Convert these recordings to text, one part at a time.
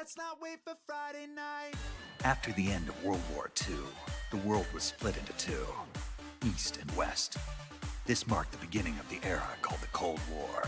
Let's not wait for Friday night. After the end of World War II, the world was split into two, East and West. This marked the beginning of the era called the Cold War.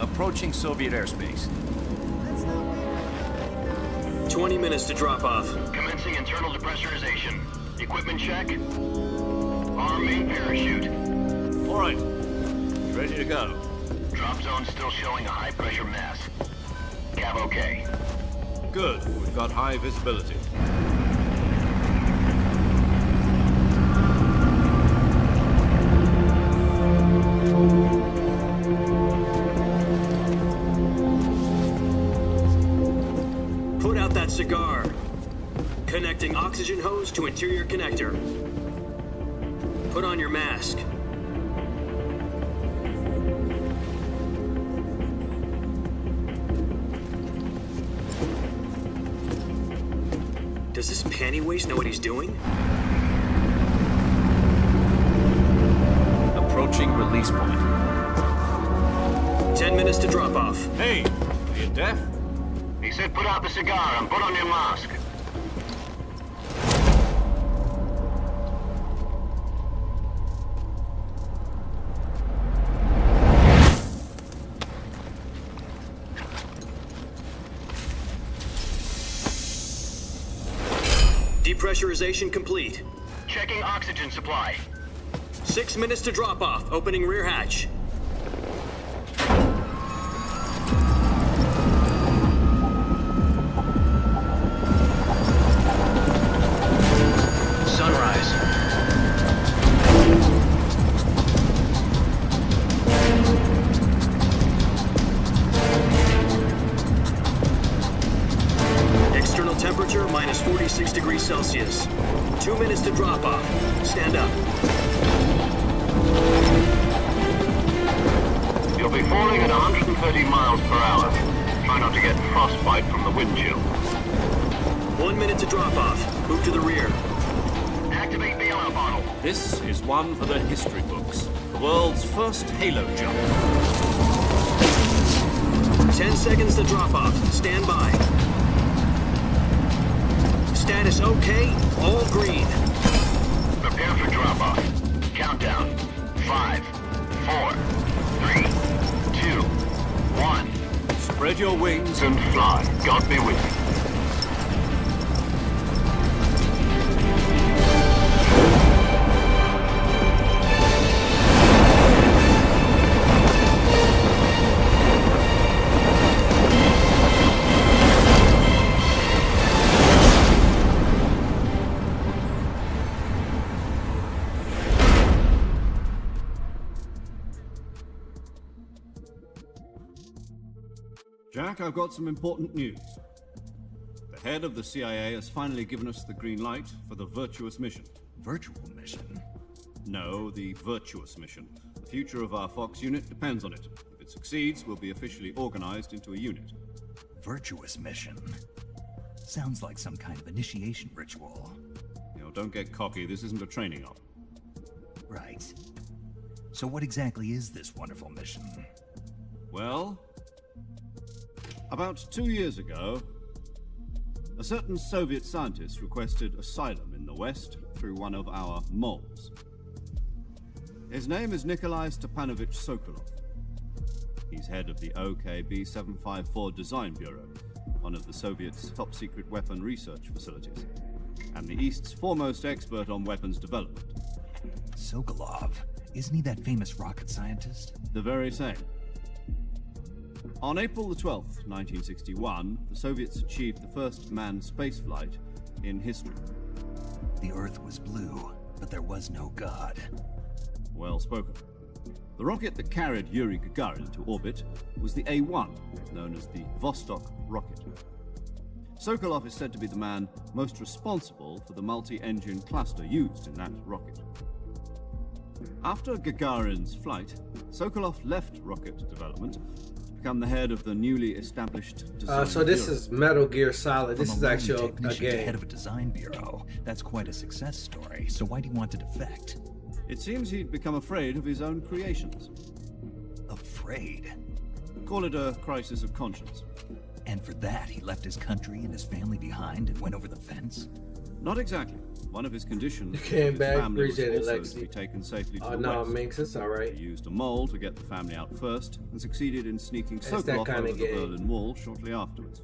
Approaching Soviet airspace. 20 minutes to drop off. Commencing internal depressurization. Equipment check. Arm main parachute. All right. Ready to go. Drop zone still showing a high pressure mass. Cav okay. Good. We've got high visibility. Put out that cigar. Connecting oxygen hose to interior connector. Put on your mask. Does this panty waste know what he's doing? Approaching release point. 10 minutes to drop off. Hey, are you deaf? He said put out the cigar and put on your mask. Depressurization complete. Checking oxygen supply. 6 minutes to drop off. Opening rear hatch. Sunrise. External temperature minus 46 degrees Celsius. 2 minutes to drop off. Stand up. You'll be falling at 130 miles per hour. Try not to get frostbite from the wind chill. 1 minute to drop off. Move to the rear. Activate bailout bottle. This is one for the history books. The world's first halo jump. 10 seconds to drop off. Stand by. Status okay. All green. Prepare for drop-off. Countdown. 5, 4, 3, 2, 1. Spread your wings And fly. God be with you. Jack, I've got some important news. The head of the CIA has finally given us the green light for the Virtuous mission. Virtual mission? No, the Virtuous mission. The future of our Fox unit depends on it. If it succeeds, we'll be officially organized into a unit. Virtuous mission? Sounds like some kind of initiation ritual. You know, don't get cocky. This isn't a training op. Right. So what exactly is this wonderful mission? Well, about 2 years ago, a certain Soviet scientist requested asylum in the West through one of our moles. His name is Nikolai Stepanovich Sokolov. He's head of the OKB-754 Design Bureau, one of the Soviets' top-secret weapon research facilities, and the East's foremost expert on weapons development. Sokolov? Isn't he that famous rocket scientist? The very same. On April the 12th, 1961, the Soviets achieved the first manned spaceflight in history. The Earth was blue, but there was no God. Well spoken. The rocket that carried Yuri Gagarin to orbit was the A-1, known as the Vostok rocket. Sokolov is said to be the man most responsible for the multi-engine cluster used in that rocket. After Gagarin's flight, Sokolov left rocket development to become the head of the newly established design So this bureau. is Metal Gear Solid. This From is a lone actually a technician to game. head of a design bureau. That's quite a success story. So why do you want to defect? It seems he'd become afraid of his own creations. Afraid. Call it a crisis of conscience. And for that, he left his country and his family behind and went over the fence? Not exactly. One of his conditions You came was back, his family was appreciate it, also Lexi. to be taken safely to Oh the no, west. Minx, it's alright. He used a mole to get the family out first and succeeded in sneaking It's that Sokolov kinda over the game. Berlin Wall shortly afterwards.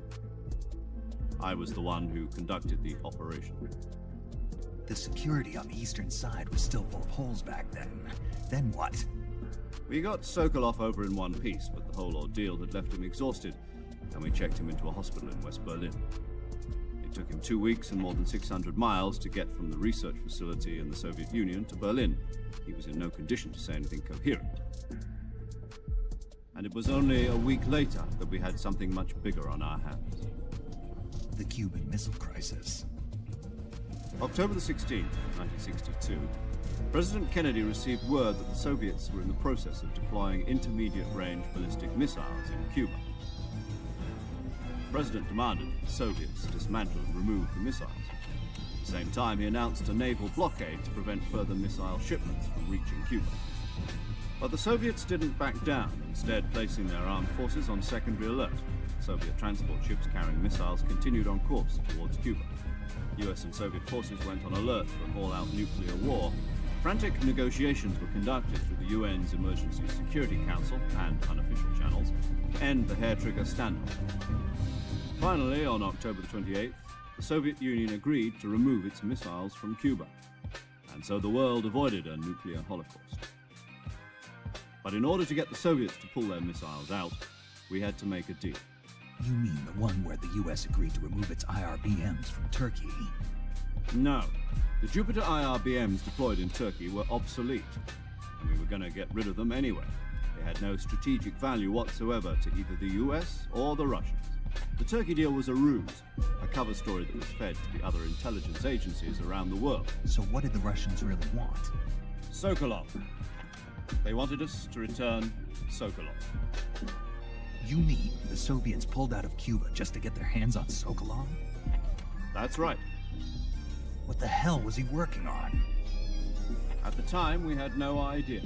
I was the one who conducted the operation. The security on the eastern side was still full of holes back then. Then what? We got Sokolov over in one piece, but the whole ordeal had left him exhausted, and we checked him into a hospital in West Berlin. It took him 2 weeks and more than 600 miles to get from the research facility in the Soviet Union to Berlin. He was in no condition to say anything coherent. And it was only a week later that we had something much bigger on our hands. The Cuban Missile Crisis. October the 16th, 1962, President Kennedy received word that the Soviets were in the process of deploying intermediate-range ballistic missiles in Cuba. President demanded that the Soviets dismantle and remove the missiles. At the same time, he announced a naval blockade to prevent further missile shipments from reaching Cuba. But the Soviets didn't back down, instead placing their armed forces on secondary alert. Soviet transport ships carrying missiles continued on course towards Cuba. US and Soviet forces went on alert for an all-out nuclear war. Frantic negotiations were conducted through the UN's Emergency Security Council and unofficial channels to end the hair-trigger standoff. Finally, on October the 28th, the Soviet Union agreed to remove its missiles from Cuba, and so the world avoided a nuclear holocaust. But in order to get the Soviets to pull their missiles out, we had to make a deal. You mean the one where the US agreed to remove its IRBMs from Turkey? No. The Jupiter IRBMs deployed in Turkey were obsolete, and we were going to get rid of them anyway. They had no strategic value whatsoever to either the US or the Russians. The Turkey deal was a ruse, a cover story that was fed to the other intelligence agencies around the world. So what did the Russians really want? Sokolov. They wanted us to return Sokolov. You mean the Soviets pulled out of Cuba just to get their hands on Sokolov? That's right. What the hell was he working on? At the time, we had no idea.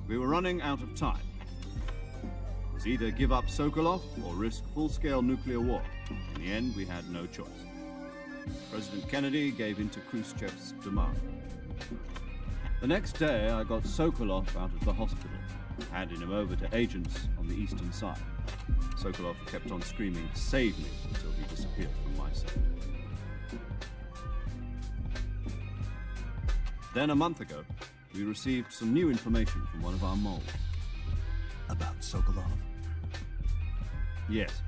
We were running out of time. It was either give up Sokolov or risk full-scale nuclear war. In the end, we had no choice. President Kennedy gave in to Khrushchev's demand. The next day, I got Sokolov out of the hospital, handing him over to agents on the eastern side. Sokolov kept on screaming, "Save me," until he disappeared from my sight. Then a month ago, we received some new information from one of our moles. About Sokolov? Yes.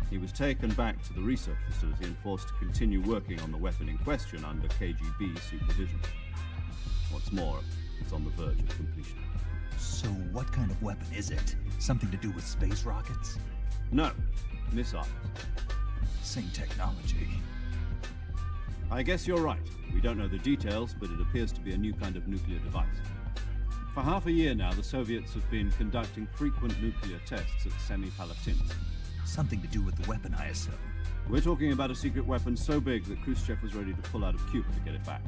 He was taken back to the research facility and forced to continue working on the weapon in question under KGB supervision. What's more, it's on the verge of completion. So what kind of weapon is it? Something to do with space rockets? No, missiles. Same technology. I guess you're right. We don't know the details, but it appears to be a new kind of nuclear device. For half a year now, the Soviets have been conducting frequent nuclear tests at Semipalatinsk. Something to do with the weapon, I assume. We're talking about a secret weapon so big that Khrushchev was ready to pull out of Cuba to get it back.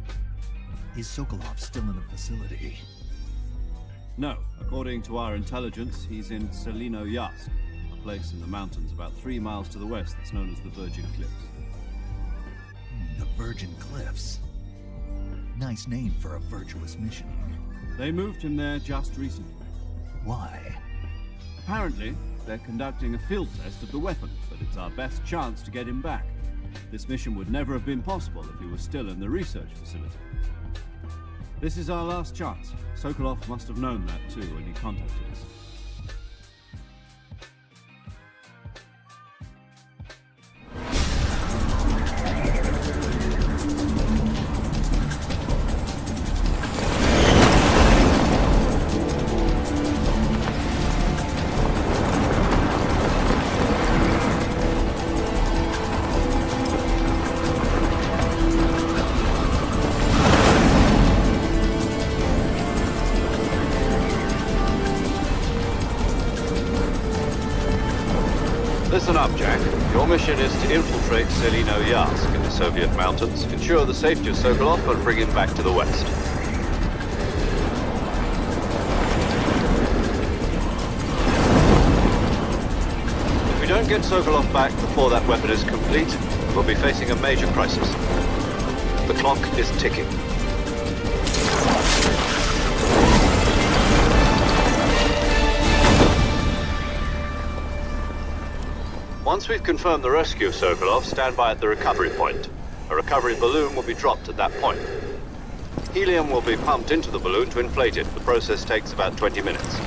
Is Sokolov still in the facility? No. According to our intelligence, he's in Selino-Yarsk, a place in the mountains about 3 miles to the west that's known as the Virgin Cliffs. The Virgin Cliffs. Nice name for a virtuous mission. They moved him there just recently. Why? Apparently, they're conducting a field test of the weapon, but it's our best chance to get him back. This mission would never have been possible if he was still in the research facility. This is our last chance. Sokolov must have known that too when he contacted us. Listen up, Jack. Your mission is to infiltrate Selino-Yarsk in the Soviet mountains, ensure the safety of Sokolov, and bring him back to the west. If we don't get Sokolov back before that weapon is complete, we'll be facing a major crisis. The clock is ticking. Once we've confirmed the rescue of Sokolov, stand by at the recovery point. A recovery balloon will be dropped at that point. Helium will be pumped into the balloon to inflate it. The process takes about 20 minutes.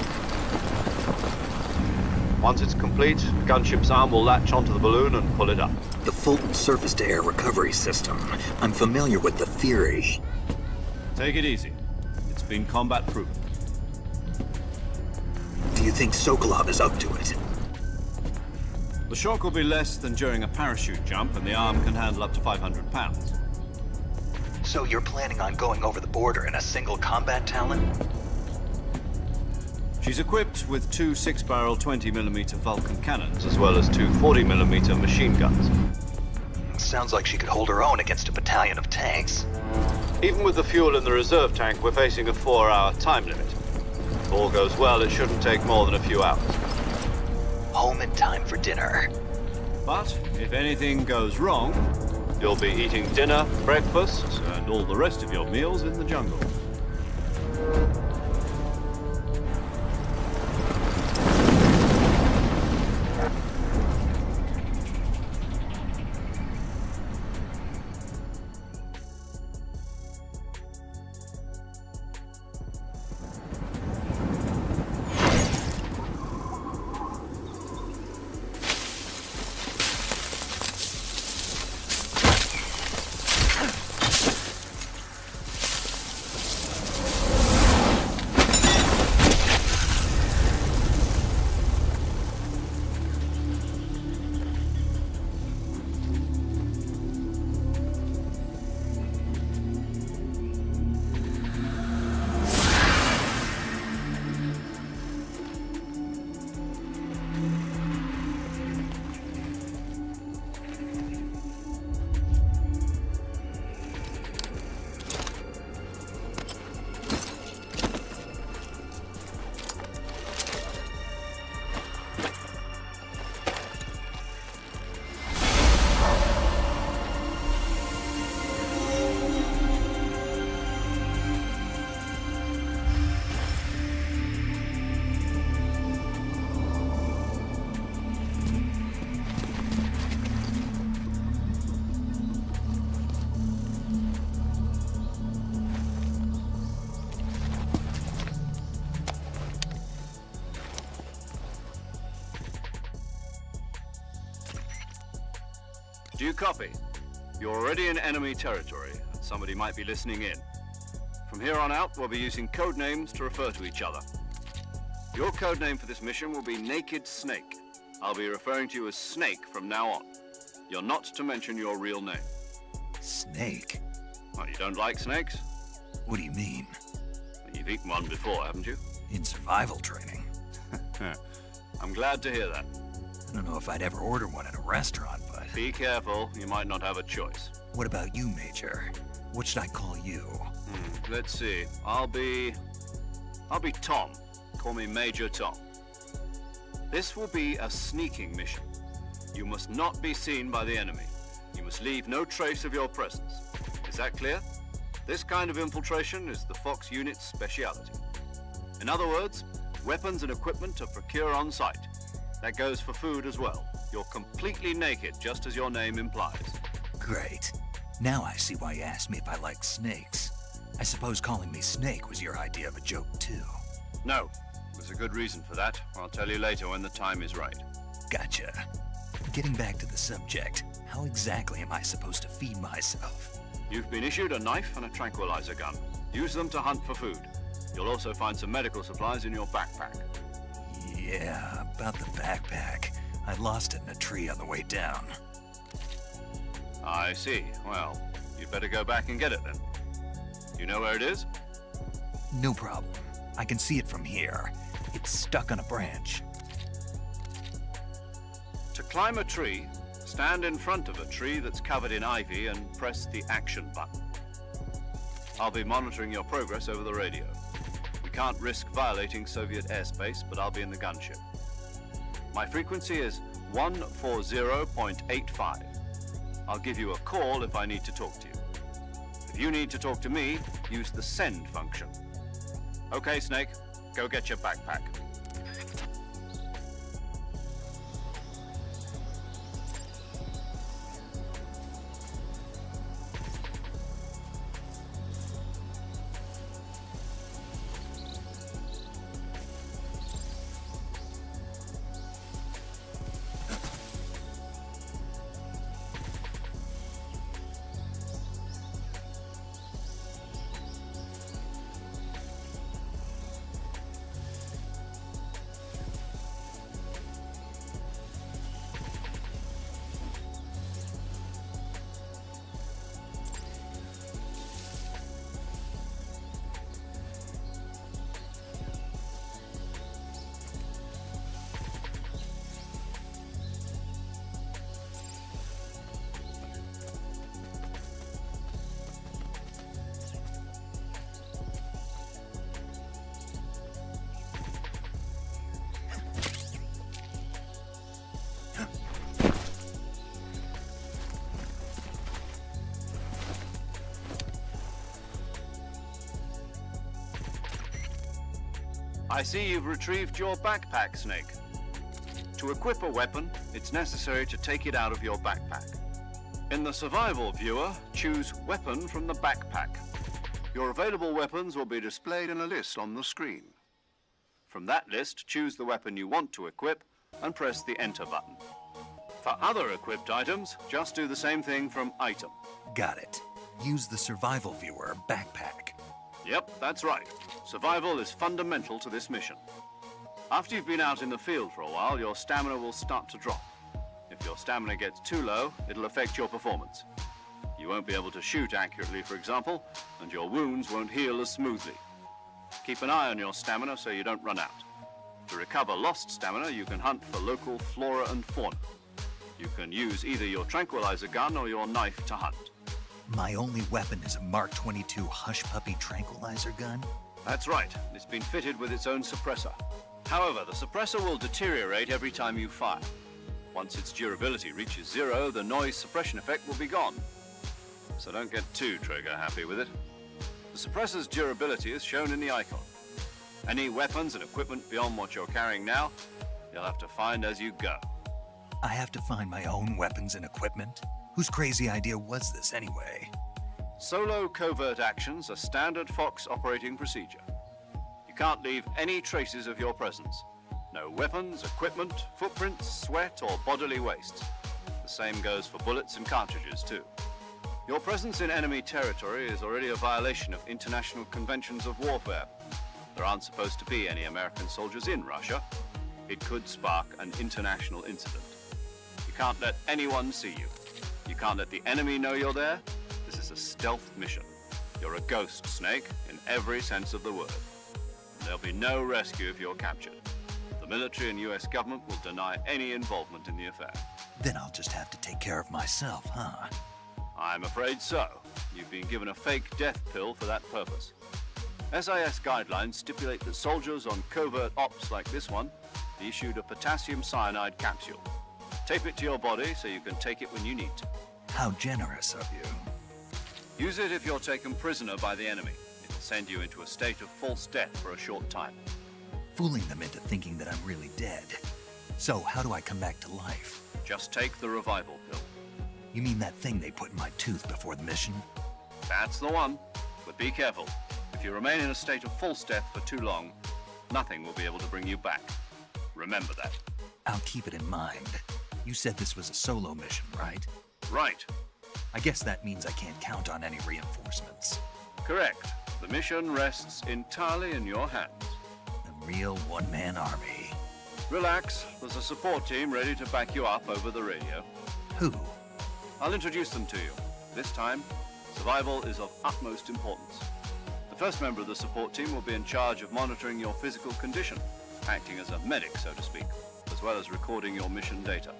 Once it's complete, the gunship's arm will latch onto the balloon and pull it up. The Fulton surface-to-air recovery system. I'm familiar with the theory. Take it easy. It's been combat-proven. Do you think Sokolov is up to it? The shock will be less than during a parachute jump, and the arm can handle up to 500 pounds. So you're planning on going over the border in a single combat Talon? She's equipped with two 6-barrel 20mm Vulcan cannons, as well as two 40mm machine guns. Sounds like she could hold her own against a battalion of tanks. Even with the fuel in the reserve tank, we're facing a 4-hour time limit. If all goes well, it shouldn't take more than a few hours. Home in time for dinner. but if anything goes wrong, You'll be eating dinner, breakfast, and all the rest of your meals in the jungle. Do you copy? You're already in enemy territory, and somebody might be listening in. From here on out, we'll be using code names to refer to each other. Your code name for this mission will be Naked Snake. I'll be referring to you as Snake from now on. You're not to mention your real name. Snake? Well, you don't like snakes? What do you mean? You've eaten one before, haven't you? In survival training? I'm glad to hear that. I don't know if I'd ever order one in a restaurant, but... Be careful, you might not have a choice. What about you, Major? What should I call you? Let's see. I'll be Tom. Call me Major Tom. This will be a sneaking mission. You must not be seen by the enemy. You must leave no trace of your presence. Is that clear? This kind of infiltration is the Fox unit's speciality. In other words, weapons and equipment are procured on site. That goes for food as well. You're completely naked, just as your name implies. Great. Now I see why you asked me if I like snakes. I suppose calling me Snake was your idea of a joke, too. No, there's a good reason for that. I'll tell you later when the time is right. Gotcha. Getting back to the subject, how exactly am I supposed to feed myself? You've been issued a knife and a tranquilizer gun. Use them to hunt for food. You'll also find some medical supplies in your backpack. Yeah, about the backpack. I lost it in a tree on the way down. I see. Well, you'd better go back and get it then. You know where it is? No problem. I can see it from here. It's stuck on a branch. To climb a tree, stand in front of a tree that's covered in ivy and press the action button. I'll be monitoring your progress over the radio. We can't risk violating Soviet airspace, but I'll be in the gunship. My frequency is 140.85. I'll give you a call if I need to talk to you. If you need to talk to me, use the send function. Okay, Snake, go get your backpack. I see you've retrieved your backpack, Snake. To equip a weapon, it's necessary to take it out of your backpack. In the survival viewer, choose Weapon from the backpack. Your available weapons will be displayed in a list on the screen. From that list, choose the weapon you want to equip and press the Enter button. For other equipped items, just do the same thing from Item. Got it. Use the survival viewer backpack. Yep, that's right. Survival is fundamental to this mission. After you've been out in the field for a while, your stamina will start to drop. If your stamina gets too low, it'll affect your performance. You won't be able to shoot accurately, for example, and your wounds won't heal as smoothly. Keep an eye on your stamina so you don't run out. To recover lost stamina, you can hunt for local flora and fauna. You can use either your tranquilizer gun or your knife to hunt. My only weapon is a Mark 22 Hush Puppy tranquilizer gun? That's right. It's been fitted with its own suppressor. However, the suppressor will deteriorate every time you fire. Once its durability reaches 0, the noise suppression effect will be gone. So don't get too trigger happy with it. The suppressor's durability is shown in the icon. Any weapons and equipment beyond what you're carrying now, you'll have to find as you go. I have to find my own weapons and equipment? Whose crazy idea was this anyway? Solo covert actions are standard Fox operating procedure. You can't leave any traces of your presence. No weapons, equipment, footprints, sweat, or bodily waste. The same goes for bullets and cartridges, too. Your presence in enemy territory is already a violation of international conventions of warfare. There aren't supposed to be any American soldiers in Russia. It could spark an international incident. You can't let anyone see you. You can't let the enemy know you're there. This is a stealth mission. You're a ghost, Snake, in every sense of the word. There'll be no rescue if you're captured. The military and US government will deny any involvement in the affair. Then I'll just have to take care of myself, huh? I'm afraid so. You've been given a fake death pill for that purpose. SIS guidelines stipulate that soldiers on covert ops like this one be issued a potassium cyanide capsule. Tape it to your body so you can take it when you need to. How generous of you. Use it if you're taken prisoner by the enemy. It'll send you into a state of false death for a short time. Fooling them into thinking that I'm really dead. So how do I come back to life? Just take the revival pill. You mean that thing they put in my tooth before the mission? That's the one. But be careful. If you remain in a state of false death for too long, nothing will be able to bring you back. Remember that. I'll keep it in mind. You said this was a solo mission, right? Right. I guess that means I can't count on any reinforcements. Correct. The mission rests entirely in your hands. A real one-man army. Relax. There's a support team ready to back you up over the radio. Who? I'll introduce them to you. This time, survival is of utmost importance. The first member of the support team will be in charge of monitoring your physical condition, acting as a medic, so to speak, as well as recording your mission data.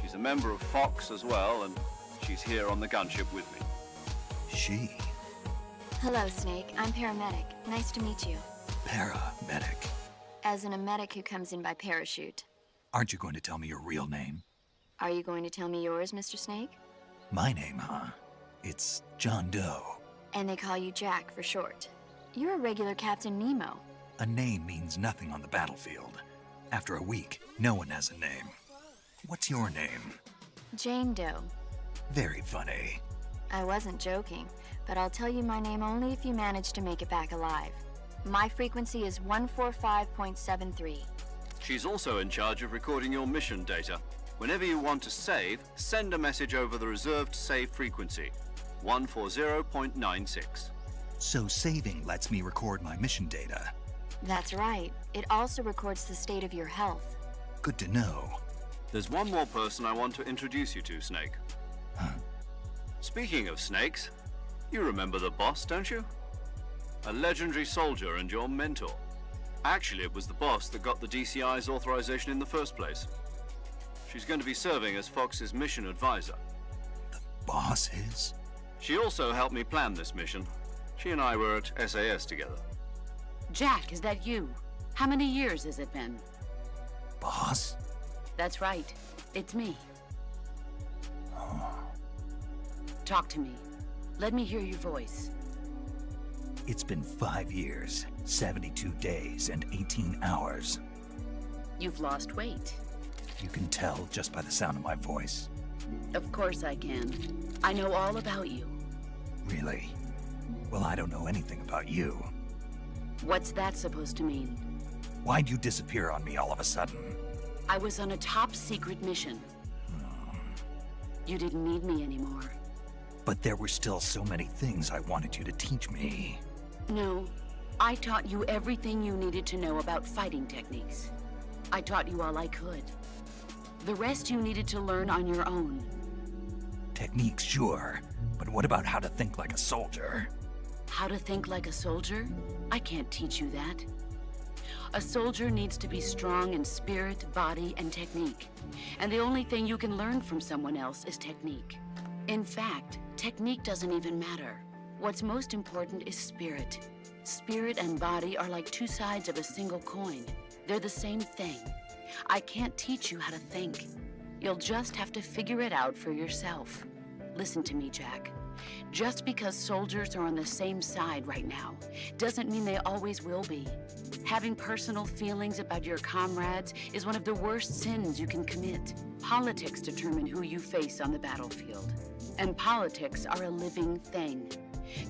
She's a member of Fox as well, and she's here on the gunship with me. She? Hello, Snake. I'm paramedic. Nice to meet you. Paramedic. As in a medic who comes in by parachute. Aren't you going to tell me your real name? Are you going to tell me yours, Mr. Snake? My name, huh? It's John Doe. And they call you Jack for short. You're a regular Captain Nemo. A name means nothing on the battlefield. After a week, no one has a name. What's your name? Jane Doe. Very funny. I wasn't joking, but I'll tell you my name only if you manage to make it back alive. My frequency is 145.73. She's also in charge of recording your mission data. Whenever you want to save, send a message over the reserved save frequency, 140.96. So saving lets me record my mission data. That's right. It also records the state of your health. Good to know. There's one more person I want to introduce you to, Snake. Huh? Speaking of snakes, you remember the boss, don't you? A legendary soldier and your mentor. Actually, it was the boss that got the DCI's authorization in the first place. She's going to be serving as Fox's mission advisor. The boss is? She also helped me plan this mission. She and I were at SAS together. Jack, is that you? How many years has it been? Boss? That's right. It's me. Talk to me. Let me hear your voice. It's been 5 years. 72 days and 18 hours. You've lost weight. You can tell just by the sound of my voice. Of course I can. I know all about you. Really? Well, I don't know anything about you. What's that supposed to mean? Why'd you disappear on me all of a sudden? I was on a top-secret mission. You didn't need me anymore. But there were still so many things I wanted you to teach me. No, I taught you everything you needed to know about fighting techniques. I taught you all I could. The rest you needed to learn on your own. Techniques, sure. But what about how to think like a soldier? How to think like a soldier? I can't teach you that. A soldier needs to be strong in spirit, body, and technique. And the only thing you can learn from someone else is technique. In fact, technique doesn't even matter. What's most important is spirit. Spirit and body are like two sides of a single coin. They're the same thing. I can't teach you how to think. You'll just have to figure it out for yourself. Listen to me, Jack. Just because soldiers are on the same side right now doesn't mean they always will be. Having personal feelings about your comrades is one of the worst sins you can commit. Politics determine who you face on the battlefield. And politics are a living thing.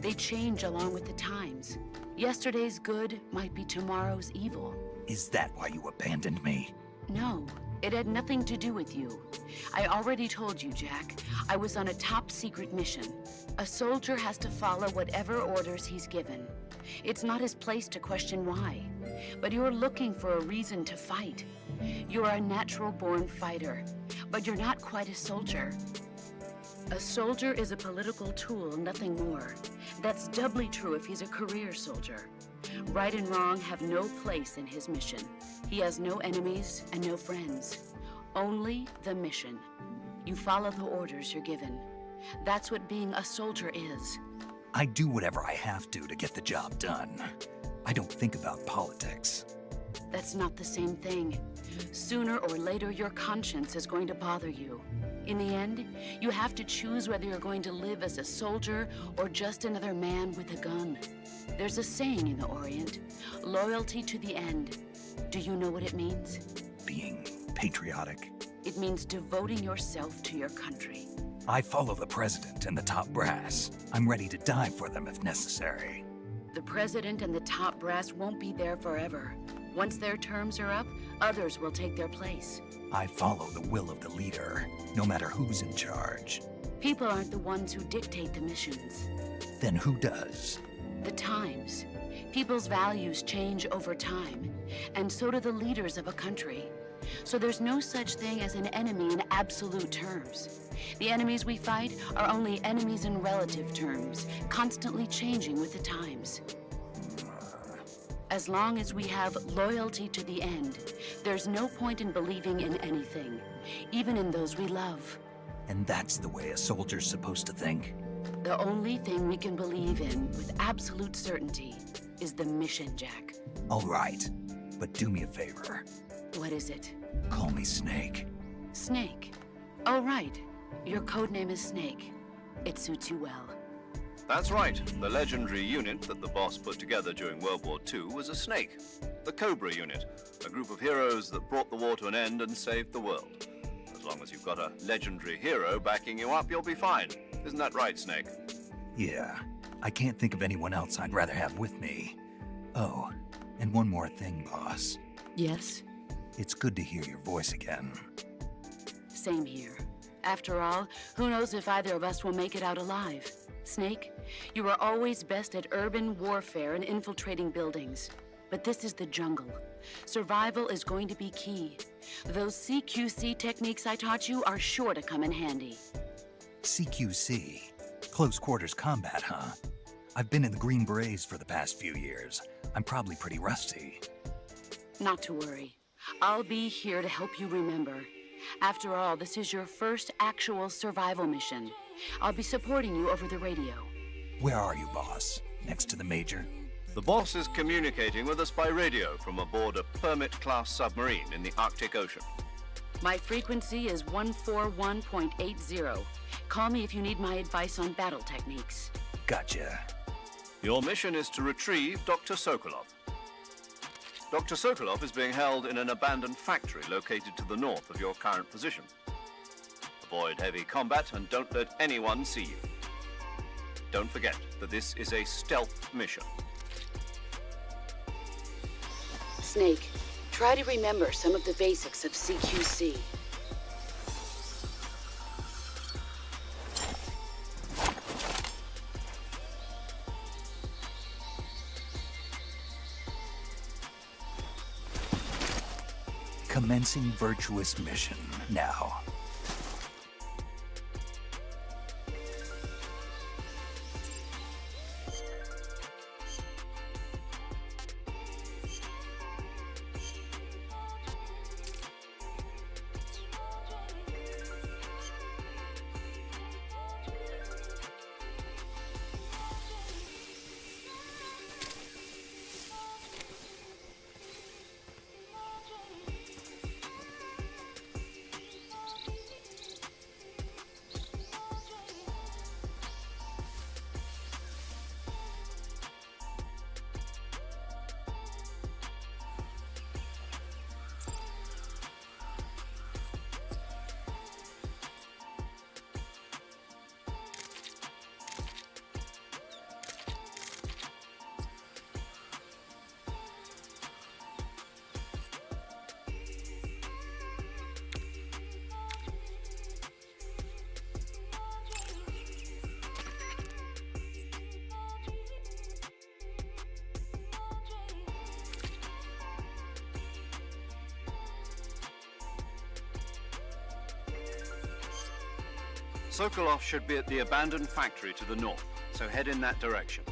They change along with the times. Yesterday's good might be tomorrow's evil. Is that why you abandoned me? No, it had nothing to do with you. I already told you, Jack. I was on a top-secret mission. A soldier has to follow whatever orders he's given. It's not his place to question why. But you're looking for a reason to fight. You're a natural-born fighter, but you're not quite a soldier. A soldier is a political tool, nothing more. That's doubly true if he's a career soldier. Right and wrong have no place in his mission. He has no enemies and no friends. Only the mission. You follow the orders you're given. That's what being a soldier is. I do whatever I have to get the job done. I don't think about politics. That's not the same thing. Sooner or later, your conscience is going to bother you. In the end, you have to choose whether you're going to live as a soldier or just another man with a gun. There's a saying in the Orient, loyalty to the end. Do you know what it means? Being patriotic. It means devoting yourself to your country. I follow the president and the top brass. I'm ready to die for them if necessary. The president and the top brass won't be there forever. Once their terms are up, others will take their place. I follow the will of the leader, no matter who's in charge. People aren't the ones who dictate the missions. Then who does? The times. People's values change over time, and so do the leaders of a country. So there's no such thing as an enemy in absolute terms. The enemies we fight are only enemies in relative terms, constantly changing with the times. As long as we have loyalty to the end, there's no point in believing in anything, even in those we love. And that's the way a soldier's supposed to think? The only thing we can believe in with absolute certainty is the mission, Jack. All right, but do me a favor. What is it? Call me Snake. Snake. Oh, right. Your codename is Snake. It suits you well. That's right. The legendary unit that the boss put together during World War II was a snake. The Cobra unit, a group of heroes that brought the war to an end and saved the world. As long as you've got a legendary hero backing you up, you'll be fine. Isn't that right, Snake? Yeah. I can't think of anyone else I'd rather have with me. Oh, and one more thing, boss. Yes? It's good to hear your voice again. Same here. After all, who knows if either of us will make it out alive? Snake, you are always best at urban warfare and infiltrating buildings. But this is the jungle. Survival is going to be key. Those CQC techniques I taught you are sure to come in handy. CQC? Close quarters combat, huh? I've been in the Green Berets for the past few years. I'm probably pretty rusty. Not to worry. I'll be here to help you remember. After all, this is your first actual survival mission. I'll be supporting you over the radio. Where are you, boss? Next to the Major? The boss is communicating with us by radio from aboard a Permit-class submarine in the Arctic Ocean. My frequency is 141.80. Call me if you need my advice on battle techniques. Gotcha. Your mission is to retrieve Dr. Sokolov. Dr. Sokolov is being held in an abandoned factory located to the north of your current position. Avoid heavy combat and don't let anyone see you. Don't forget that this is a stealth mission. Snake, try to remember some of the basics of CQC. Commencing virtuous mission now. Sokolov should be at the abandoned factory to the north, so head in that direction.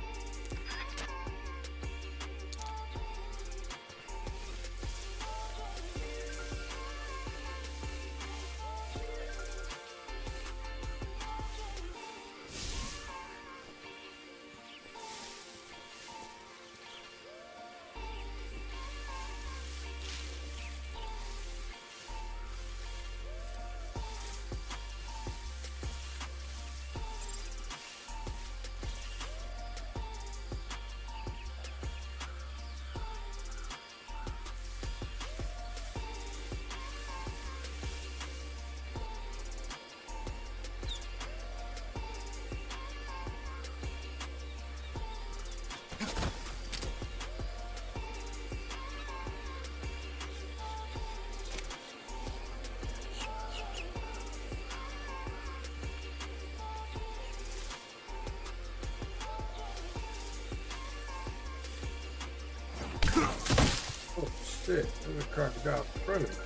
Oh shit, there's a crocodile in front of me.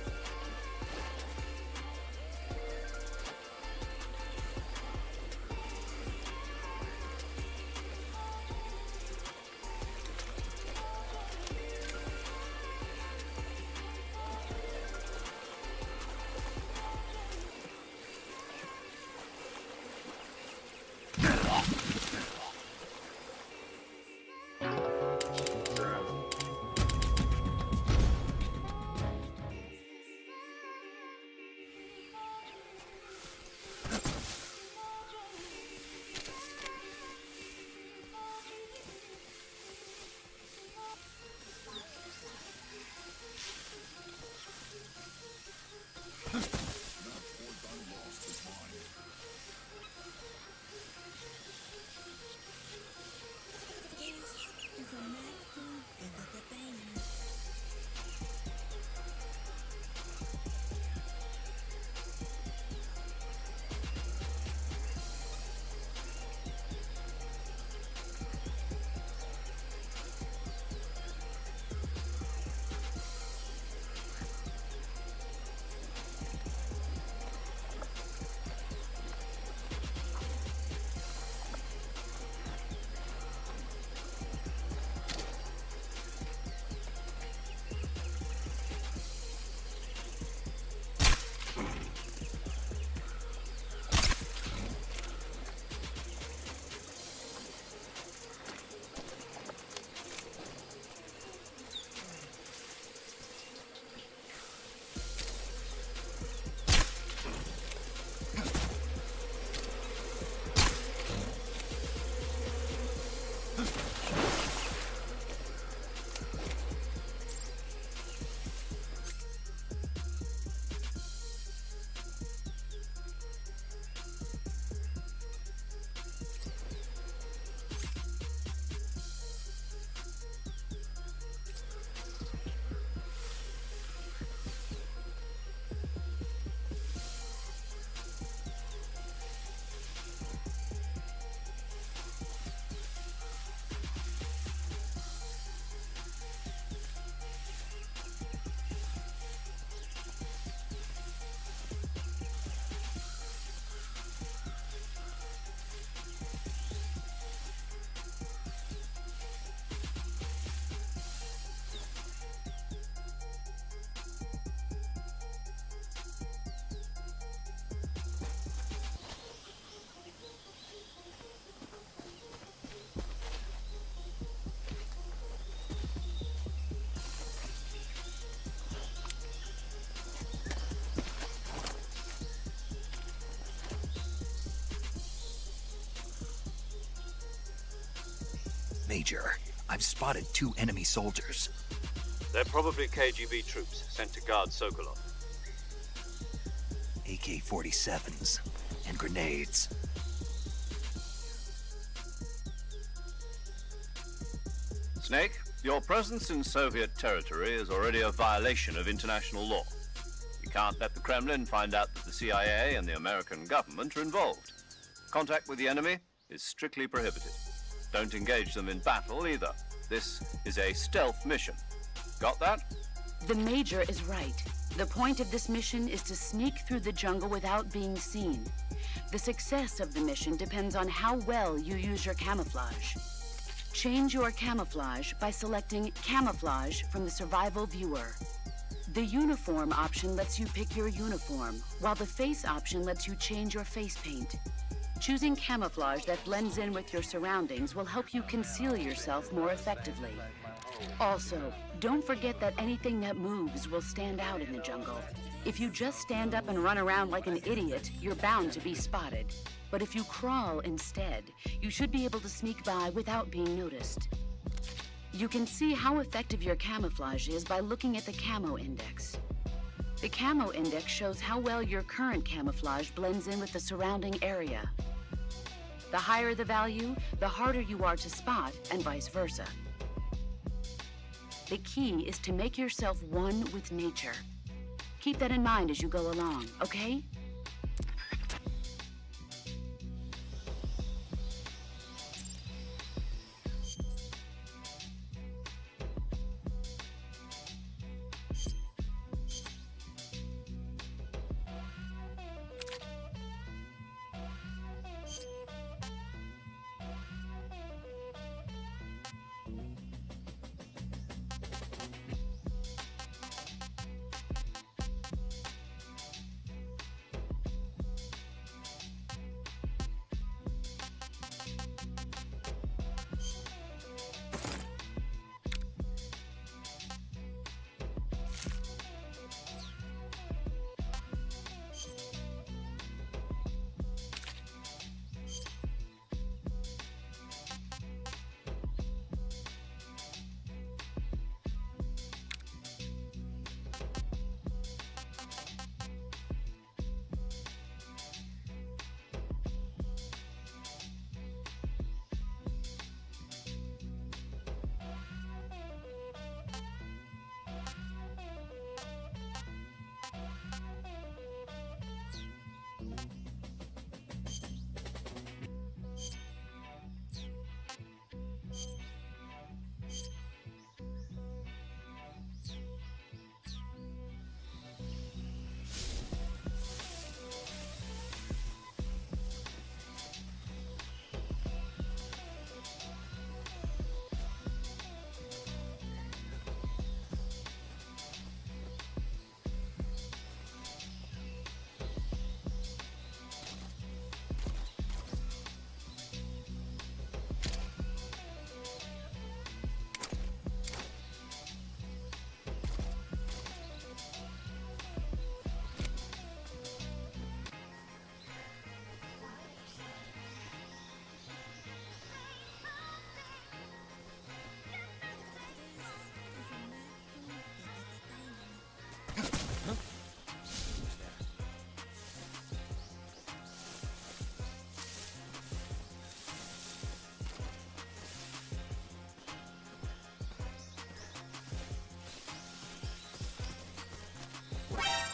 Major, I've spotted 2 enemy soldiers. They're probably KGB troops sent to guard Sokolov. AK-47s and grenades. Snake, your presence in Soviet territory is already a violation of international law. We can't let the Kremlin find out that the CIA and the American government are involved. Contact with the enemy is strictly prohibited. Don't engage them in battle either. This is a stealth mission. Got that? The Major is right. The point of this mission is to sneak through the jungle without being seen. The success of the mission depends on how well you use your camouflage. Change your camouflage by selecting Camouflage from the Survival Viewer. The Uniform option lets you pick your uniform, while the Face option lets you change your face paint. Choosing camouflage that blends in with your surroundings will help you conceal yourself more effectively. Also, don't forget that anything that moves will stand out in the jungle. If you just stand up and run around like an idiot, you're bound to be spotted. But if you crawl instead, you should be able to sneak by without being noticed. You can see how effective your camouflage is by looking at the Camo Index. The Camo Index shows how well your current camouflage blends in with the surrounding area. The higher the value, the harder you are to spot, and vice versa. The key is to make yourself one with nature. Keep that in mind as you go along, okay?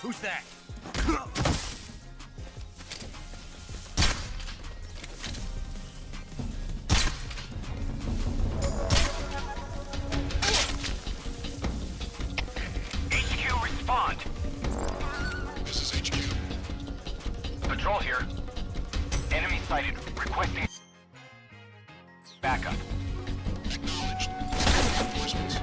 Who's that? HQ, respond. This is HQ. Patrol here. Enemy sighted. Requesting backup. Acknowledged. Reinforcements.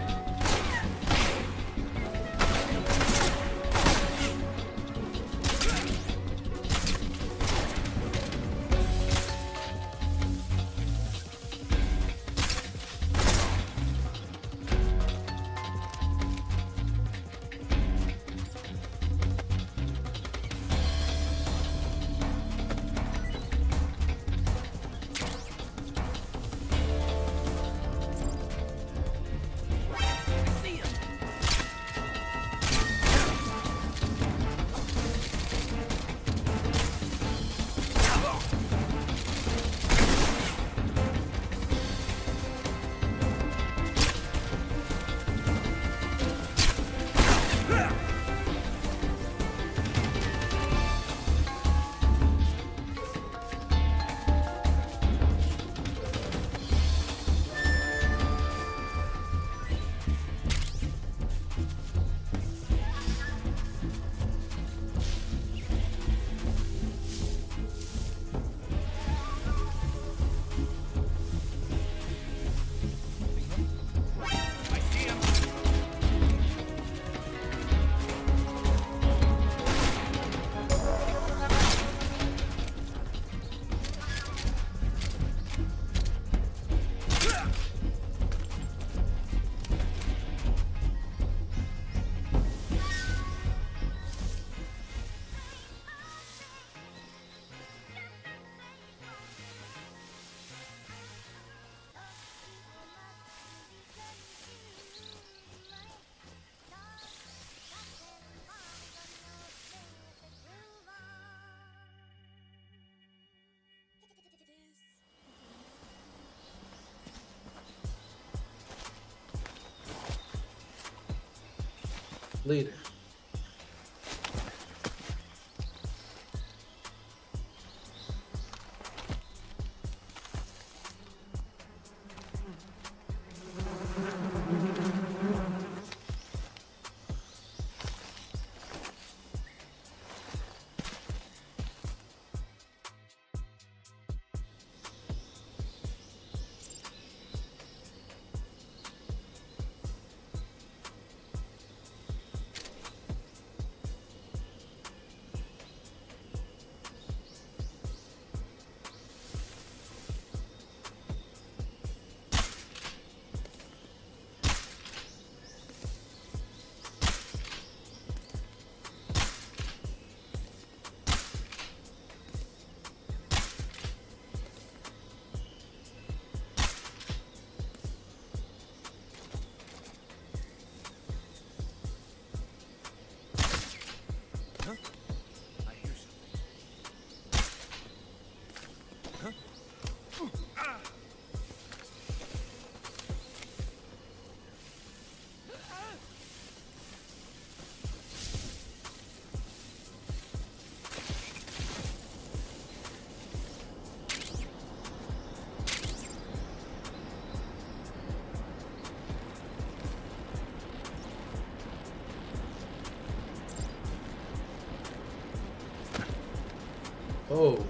completed. Oh.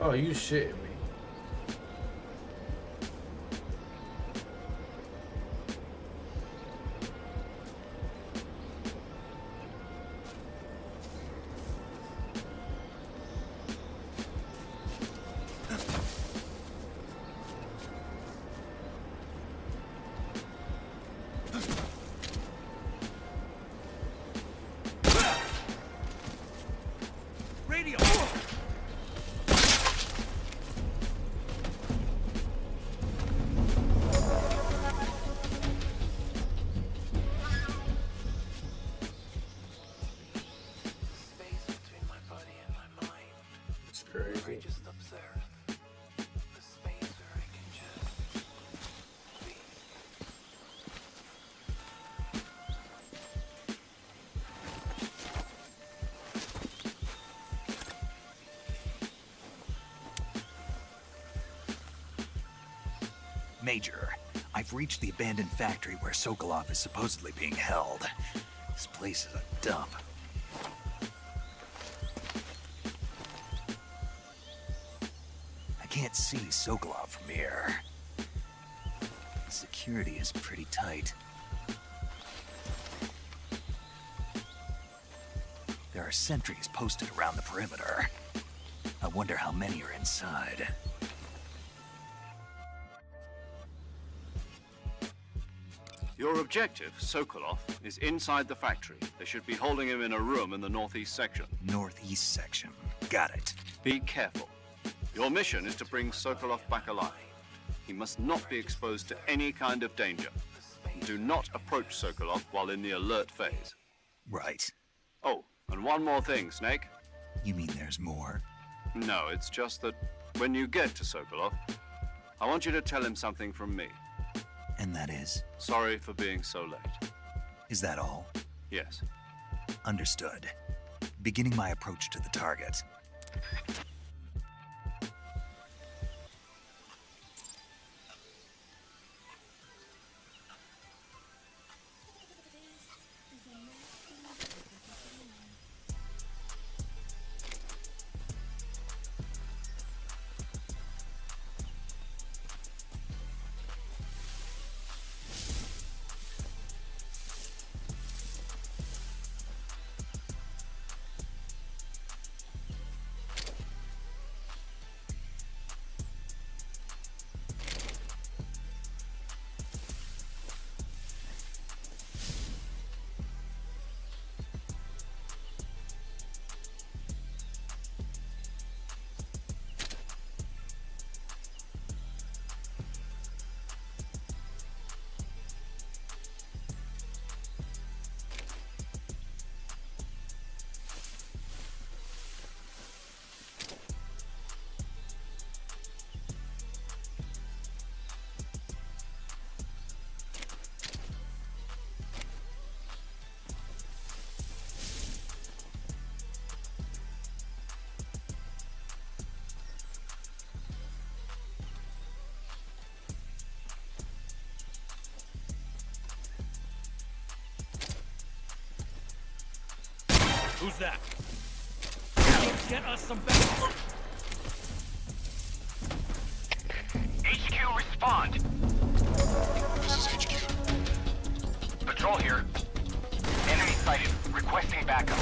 Oh, you shitting me. Radio! It's crazy. Major, I've reached the abandoned factory where Sokolov is supposedly being held. This place is a dump. I can't see Sokolov from here. Security is pretty tight. There are sentries posted around the perimeter. I wonder how many are inside. Your objective, Sokolov, is inside the factory. They should be holding him in a room in the northeast section. Northeast section. Got it. Be careful. Your mission is to bring Sokolov back alive. He must not be exposed to any kind of danger. Do not approach Sokolov while in the alert phase. Right. Oh, and one more thing, Snake. You mean there's more? No, it's just that when you get to Sokolov, I want you to tell him something from me. And that is? Sorry for being so late. Is that all? Yes. Understood. Beginning my approach to the target. Who's that? Get us some back. HQ, respond. This is HQ. Patrol here. Enemy sighted. Requesting backup.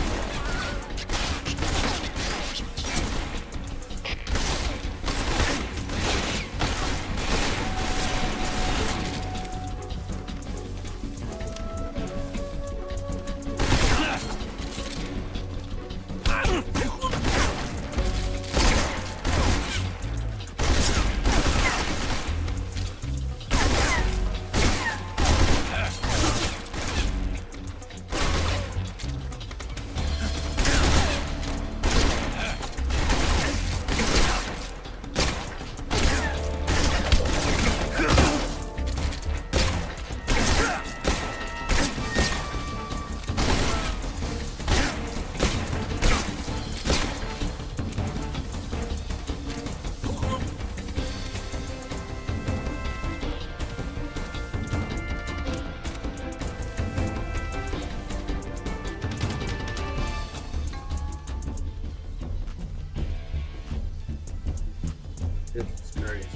This is crazy.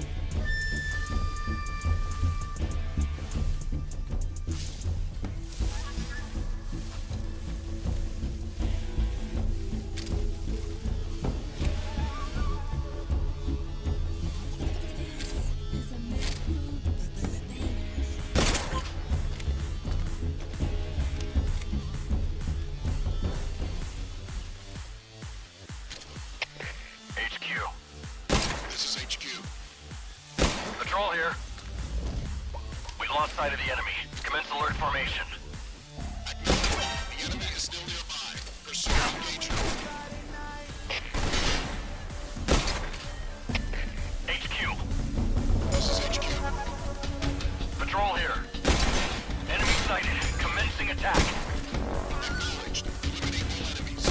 Patrol here. We lost sight of the enemy. Commence alert formation. The enemy is still nearby. Pursue engagement. HQ. This is HQ. Patrol here. Enemy sighted. Commencing attack. Acknowledged. Eliminate all enemies.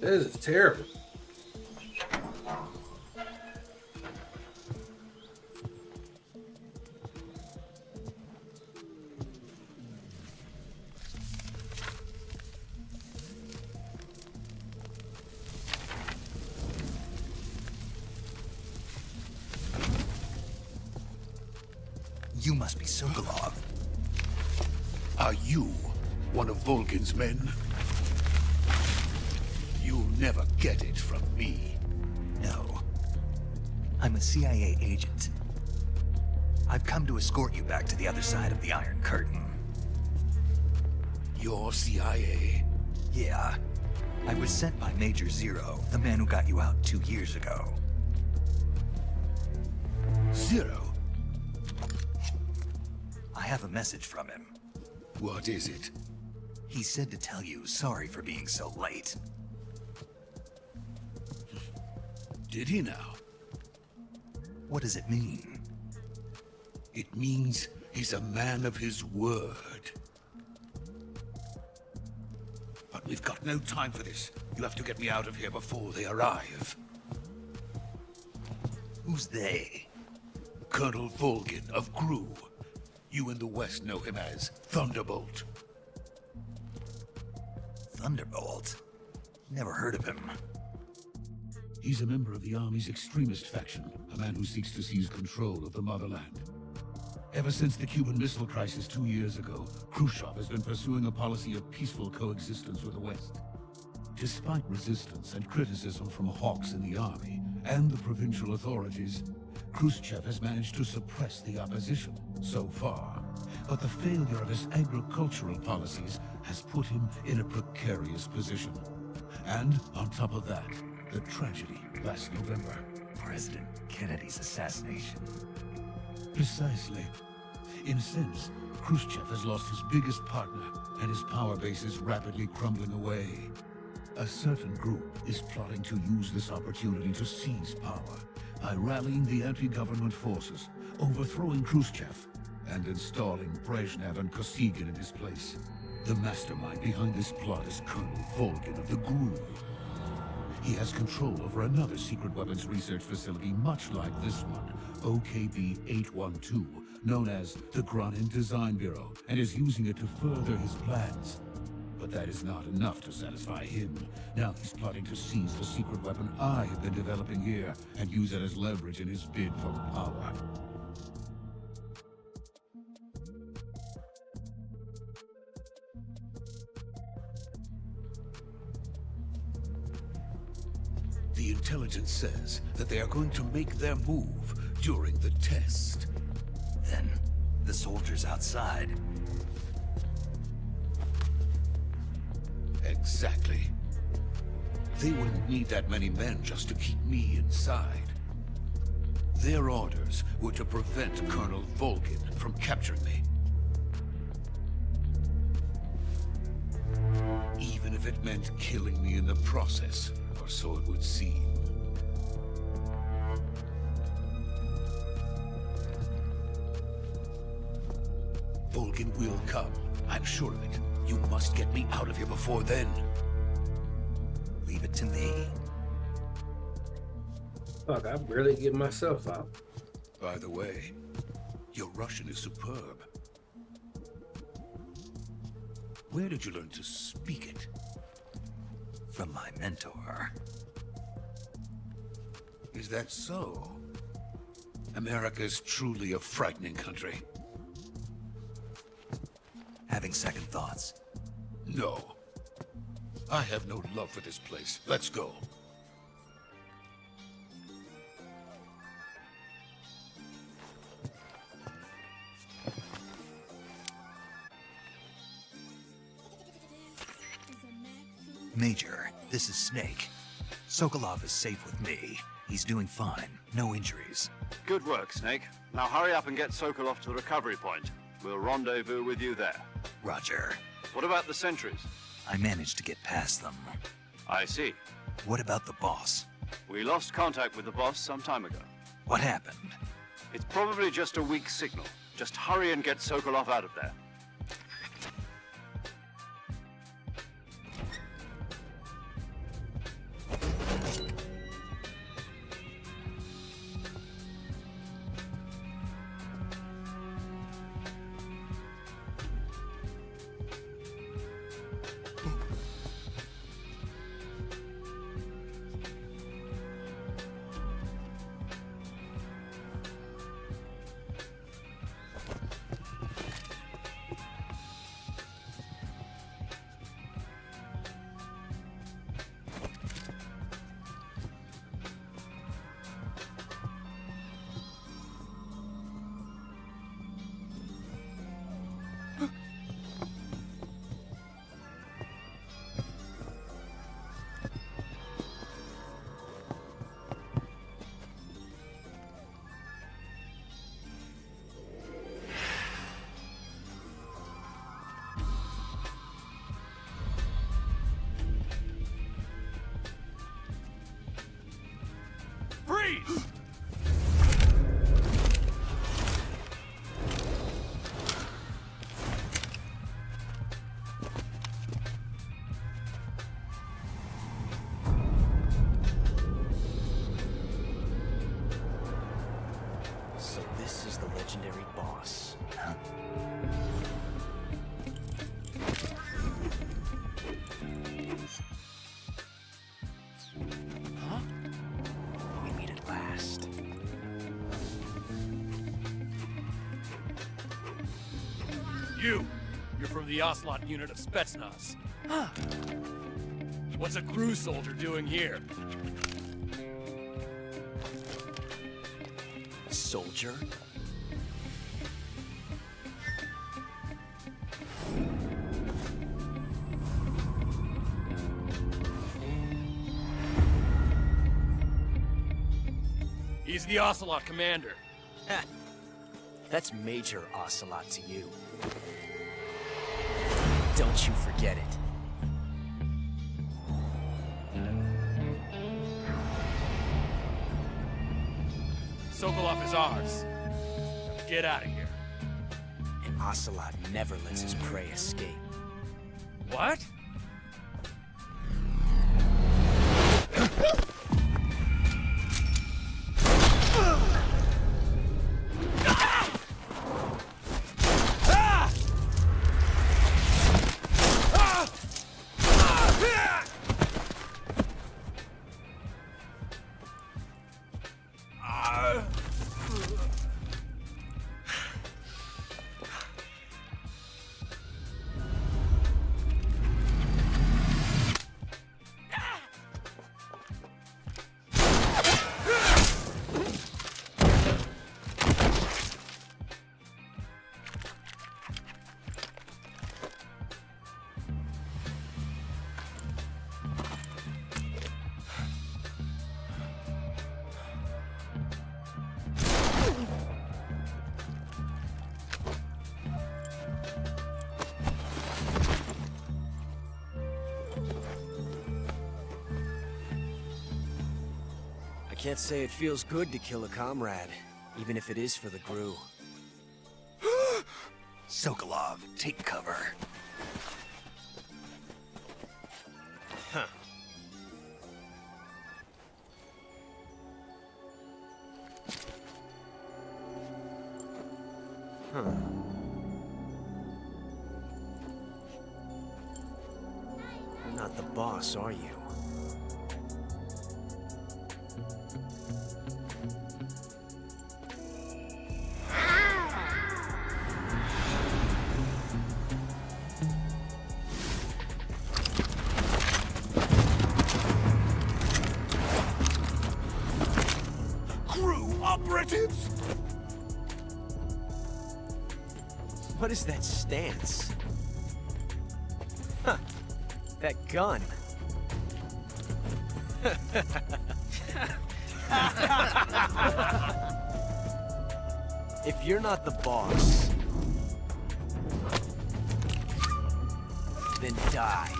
This is terrible. You must be Sokolov. Are you one of Volgin's men? You'll never get it from me. No. I'm a CIA agent. I've come to escort you back to the other side of the Iron Curtain. You're CIA? Yeah. I was sent by Major Zero, the man who got you out 2 years ago. Zero? I have a message from him. What is it? He said to tell you sorry for being so late. Did he now? What does it mean? It means he's a man of his word. But we've got no time for this. You have to get me out of here before they arrive. Who's they? Colonel Volgin of GRU. You in the West know him as Thunderbolt. Thunderbolt? Never heard of him. He's a member of the Army's extremist faction, a man who seeks to seize control of the motherland. Ever since the Cuban Missile Crisis 2 years ago, Khrushchev has been pursuing a policy of peaceful coexistence with the West. Despite resistance and criticism from hawks in the Army and the provincial authorities, Khrushchev has managed to suppress the opposition so far. But the failure of his agricultural policies has put him in a precarious position. And on top of that, the tragedy last November. President Kennedy's assassination. Precisely. In a sense, Khrushchev has lost his biggest partner, and his power base is rapidly crumbling away. A certain group is plotting to use this opportunity to seize power by rallying the anti-government forces, overthrowing Khrushchev, and installing Brezhnev and Kosygin in his place. The mastermind behind this plot is Colonel Volgin of the GRU. He has control over another secret weapons research facility much like this one, OKB-812, known as the Granin Design Bureau, and is using it to further his plans. But that is not enough to satisfy him. Now he's plotting to seize the secret weapon I have been developing here and use it as leverage in his bid for power. The intelligence says that they are going to make their move during the test. Then, the soldiers outside. Exactly. They wouldn't need that many men just to keep me inside. Their orders were to prevent Colonel Volgin from capturing me. Even if it meant killing me in the process, or so it would seem. Volgin will come. I'm sure of it. You must get me out of here before then. Leave it to me. Fuck, I barely get myself out. By the way, your Russian is superb. Where did you learn to speak it? From my mentor. Is that so? America is truly a frightening country. Having second thoughts. No. I have no love for this place. Let's go. Major, this is Snake. Sokolov is safe with me. He's doing fine. No injuries. Good work, Snake. Now hurry up and get Sokolov to the recovery point. We'll rendezvous with you there. Roger. What about the sentries? I managed to get past them. I see. What about the boss? We lost contact with the boss some time ago. What happened? It's probably just a weak signal. Just hurry and get Sokolov out of there. is the legendary boss. Huh? We meet at last. You're from the Ocelot unit of Spetsnaz. Huh. What's a crew soldier doing here? Soldier? He's the Ocelot commander. Ha! That's Major Ocelot to you. Don't you forget it. Sokolov is ours. Get out of here. And Ocelot never lets his prey escape. What? I can't say it feels good to kill a comrade, even if it is for the GRU. Sokolov, take cover. Huh. Huh. You're not the boss, are you? Operatives! What is that stance? Huh. That gun. If you're not the boss, then die.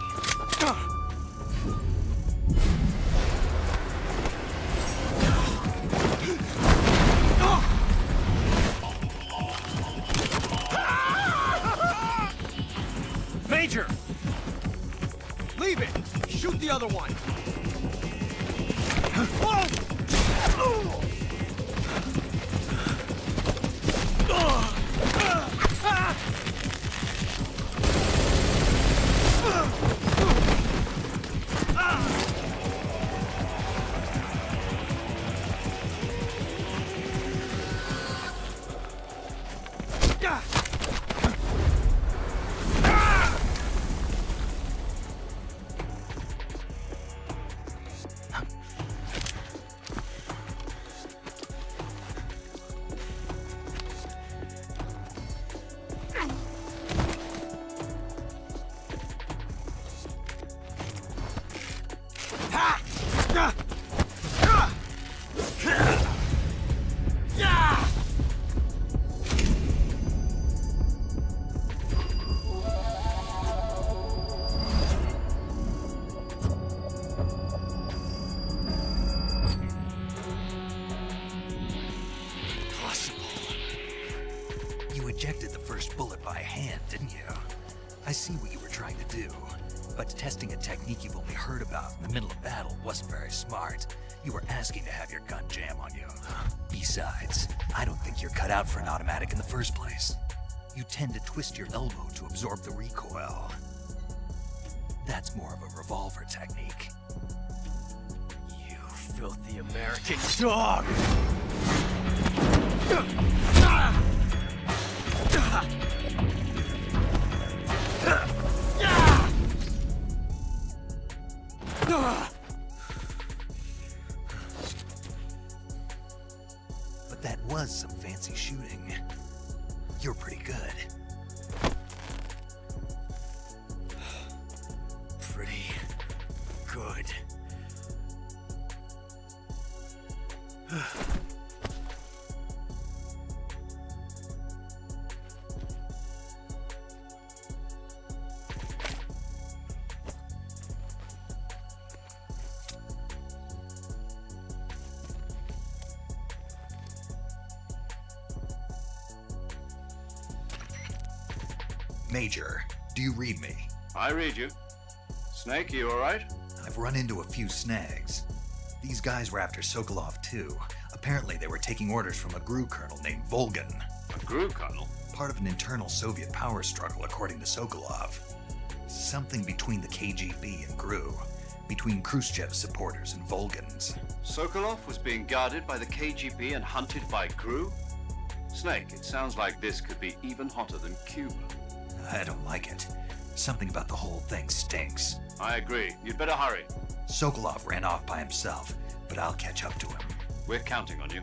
Major! Leave it! Shoot the other one! Ejected the first bullet by hand, didn't you? I see what you were trying to do, but testing a technique you've only heard about in the middle of battle wasn't very smart. You were asking to have your gun jam on you. Besides, I don't think you're cut out for an automatic in the first place. You tend to twist your elbow to absorb the recoil. That's more of a revolver technique. You filthy American dog! But that was some fancy shooting. You're pretty good. Pretty good. Major, do you read me? I read you. Snake, you alright? I've run into a few snags. These guys were after Sokolov too. Apparently they were taking orders from a GRU colonel named Volgan. A GRU colonel? Part of an internal Soviet power struggle, according to Sokolov. Something between the KGB and GRU. Between Khrushchev's supporters and Volgan's. Sokolov was being guarded by the KGB and hunted by GRU? Snake, it sounds like this could be even hotter than Cuba. I don't like it. Something about the whole thing stinks. I agree. You'd better hurry. Sokolov ran off by himself, but I'll catch up to him. We're counting on you.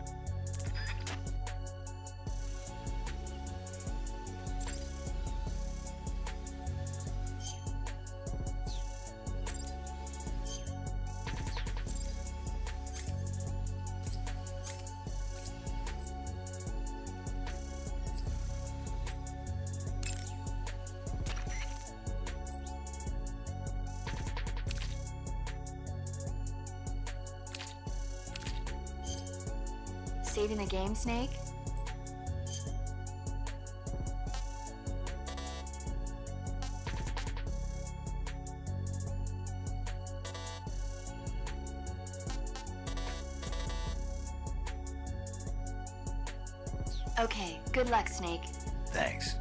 Saving the game, Snake? Okay, good luck, Snake. Thanks.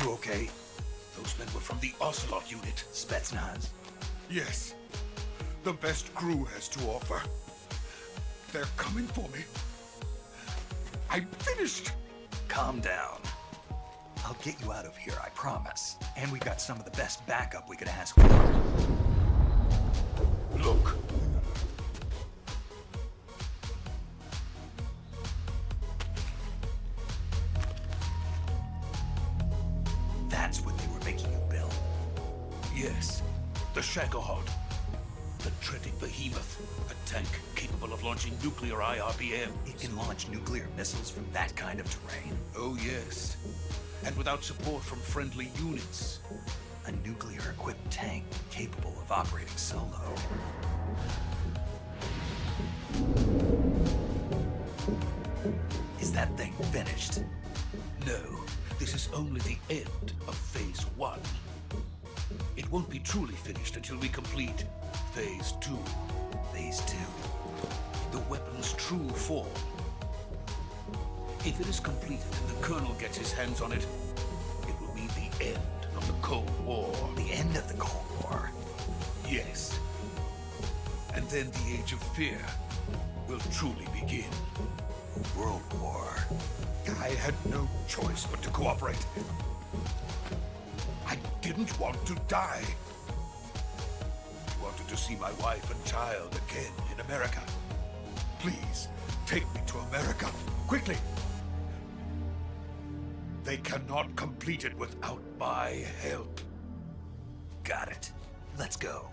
You okay? Those men were from the Ocelot unit. Spetsnaz. Yes. The best crew has to offer. They're coming for me. I'm finished. Calm down. I'll get you out of here, I promise. And we got some of the best backup we could ask for. Look. That's what they were making you build. Yes. The Shagohod. The treading behemoth. A tank capable of launching nuclear IRBM. It can launch nuclear missiles from that kind of terrain. Oh, yes. And without support from friendly units. A nuclear-equipped tank capable of operating solo. Is that thing finished? No. This is only the end of Phase 1. It won't be truly finished until we complete Phase 2. Phase 2? The weapon's true form. If it is completed and the Colonel gets his hands on it, it will mean the end of the Cold War. The end of the Cold War? Yes. And then the Age of Fear will truly begin. World War. I had no choice but to cooperate. I didn't want to die. I wanted to see my wife and child again in America. Please, take me to America, quickly. They cannot complete it without my help. Got it. Let's go.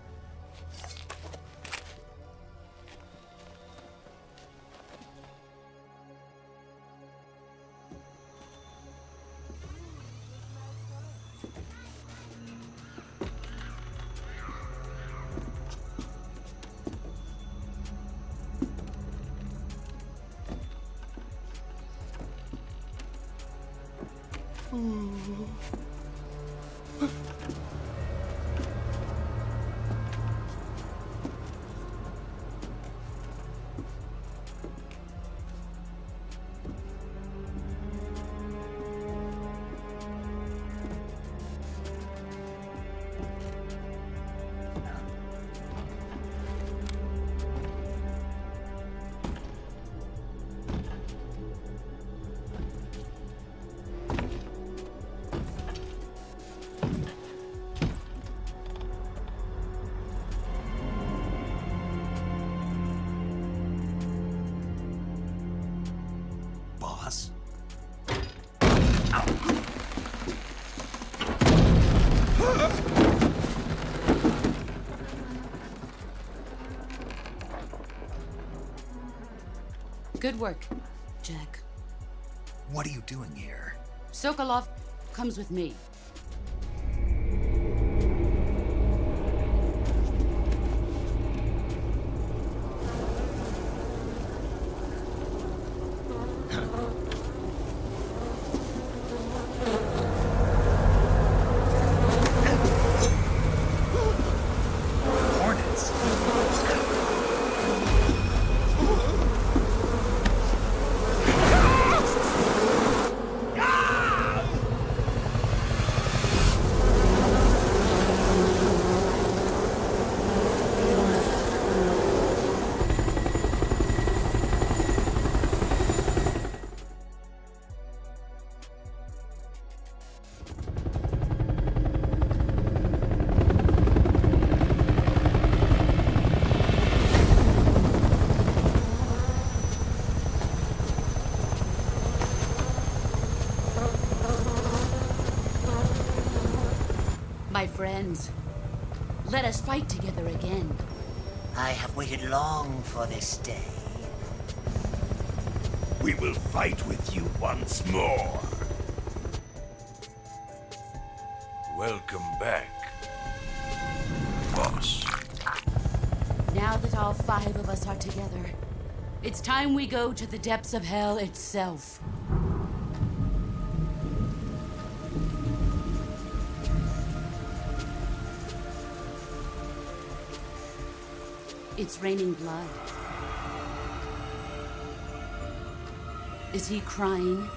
Boss? Good work, Jack. What are you doing here? Sokolov comes with me. Hornets? My friends, let us fight together again. I have waited long for this day. We will fight with you once more. Welcome back, boss. Now that all 5 of us are together, it's time we go to the depths of hell itself. It's raining blood. Is he crying?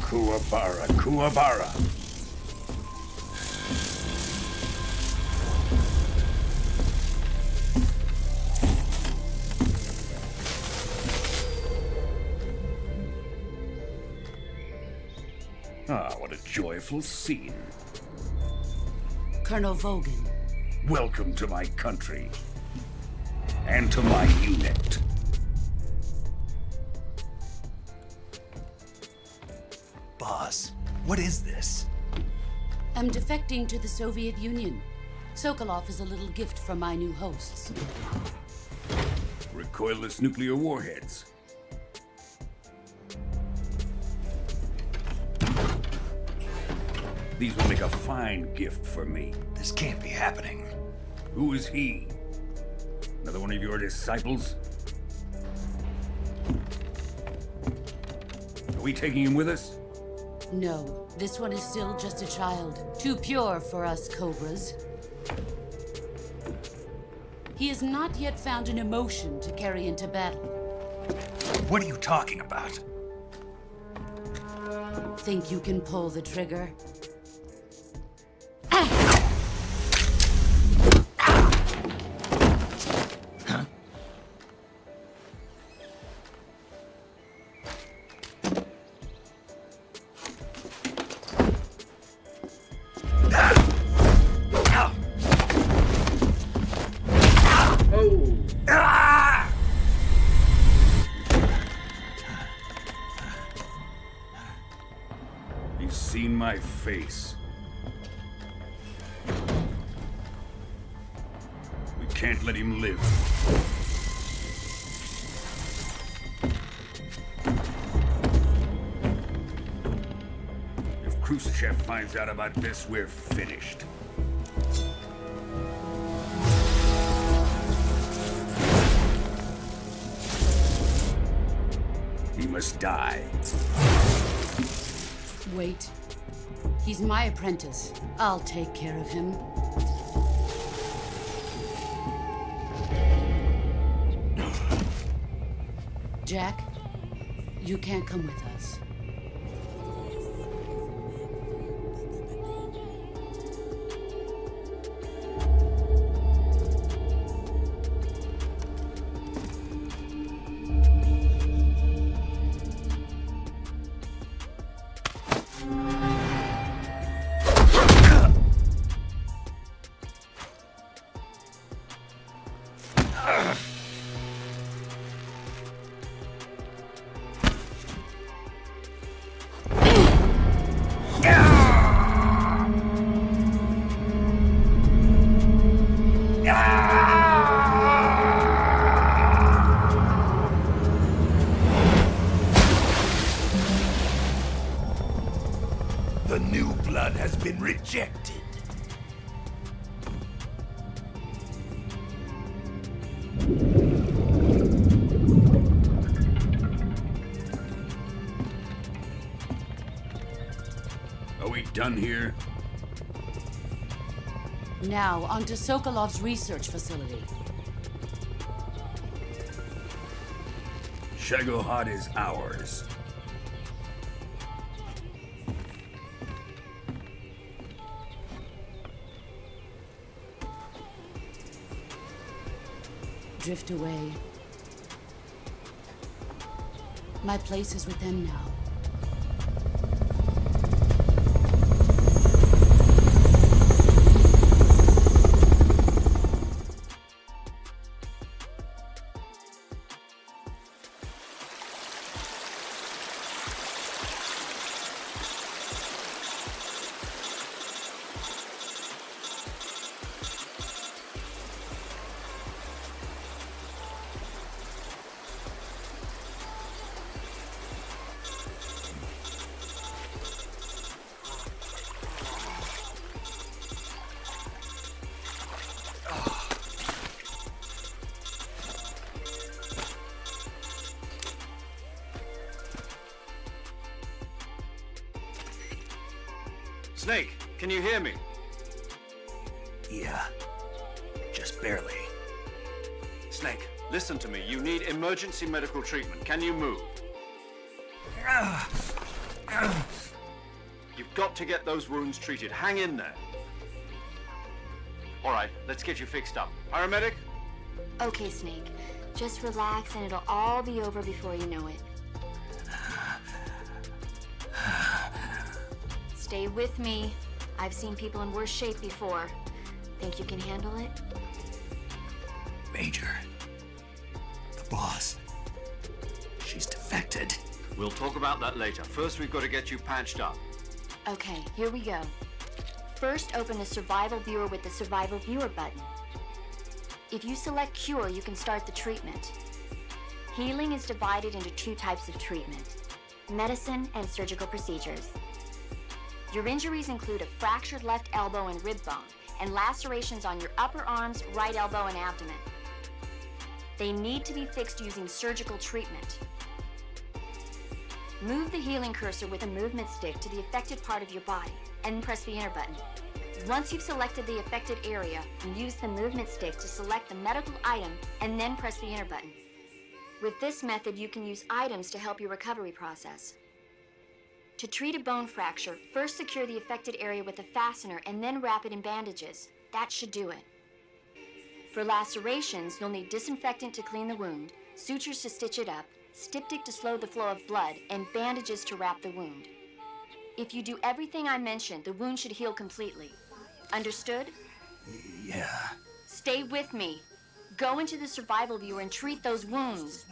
Kuwabara, Kuwabara. Ah, what a joyful scene. Colonel Vogan. Welcome to my country. And to my unit. Boss, what is this? I'm defecting to the Soviet Union. Sokolov is a little gift from my new hosts. Recoilless nuclear warheads. These will make a fine gift for me. This can't be happening. Who is he? Another one of your disciples? Are we taking him with us? No, this one is still just a child. Too pure for us Cobras. He has not yet found an emotion to carry into battle. What are you talking about? Think you can pull the trigger? He's seen my face. We can't let him live. If Khrushchev finds out about this, we're finished. He must die. Wait. He's my apprentice. I'll take care of him. Jack, you can't come with us. The new blood has been rejected. Are we done here? Now, onto Sokolov's research facility. Shagohod is ours. Drift away. My place is with them now. Snake, can you hear me? Yeah, just barely. Snake, listen to me. You need emergency medical treatment. Can you move? You've got to get those wounds treated. Hang in there. All right, let's get you fixed up. Paramedic? Okay, Snake. Just relax and it'll all be over before you know it. Stay with me. I've seen people in worse shape before. Think you can handle it? Major. The boss. She's defected. We'll talk about that later. First, we've got to get you patched up. Okay, here we go. First, open the Survival Viewer with the Survival Viewer button. If you select Cure, you can start the treatment. Healing is divided into two types of treatment: medicine and surgical procedures. Your injuries include a fractured left elbow and rib bone, and lacerations on your upper arms, right elbow, and abdomen. They need to be fixed using surgical treatment. Move the healing cursor with a movement stick to the affected part of your body, and press the enter button. Once you've selected the affected area, use the movement stick to select the medical item, and then press the enter button. With this method, you can use items to help your recovery process. To treat a bone fracture, first secure the affected area with a fastener and then wrap it in bandages. That should do it. For lacerations, you'll need disinfectant to clean the wound, sutures to stitch it up, styptic to slow the flow of blood, and bandages to wrap the wound. If you do everything I mentioned, the wound should heal completely. Understood? Yeah. Stay with me. Go into the Survival Viewer and treat those wounds.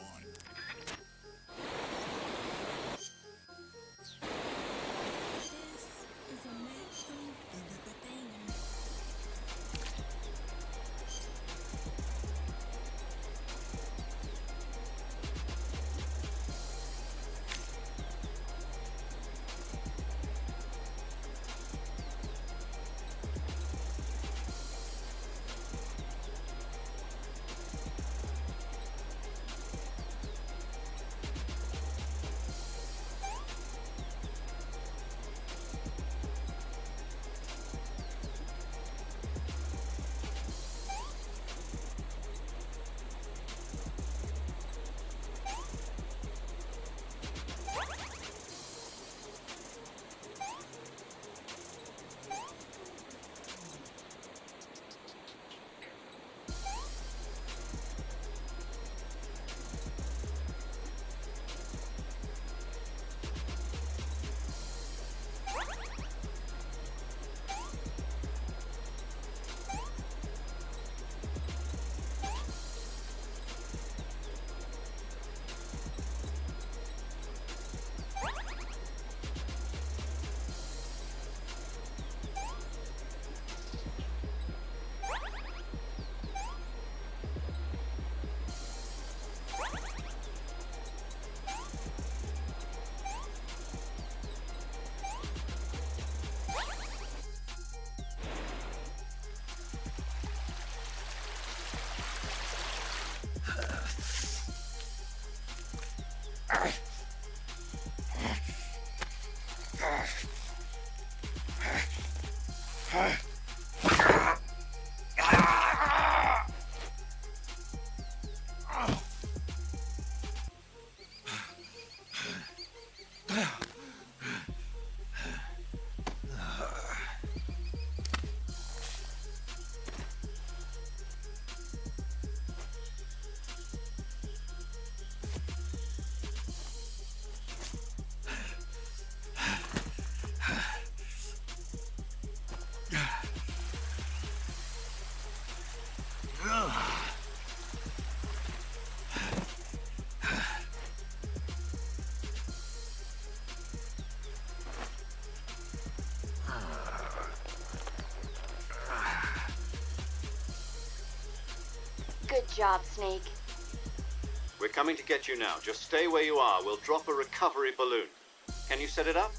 Good job, Snake. We're coming to get you now. Just stay where you are. We'll drop a recovery balloon. Can you set it up?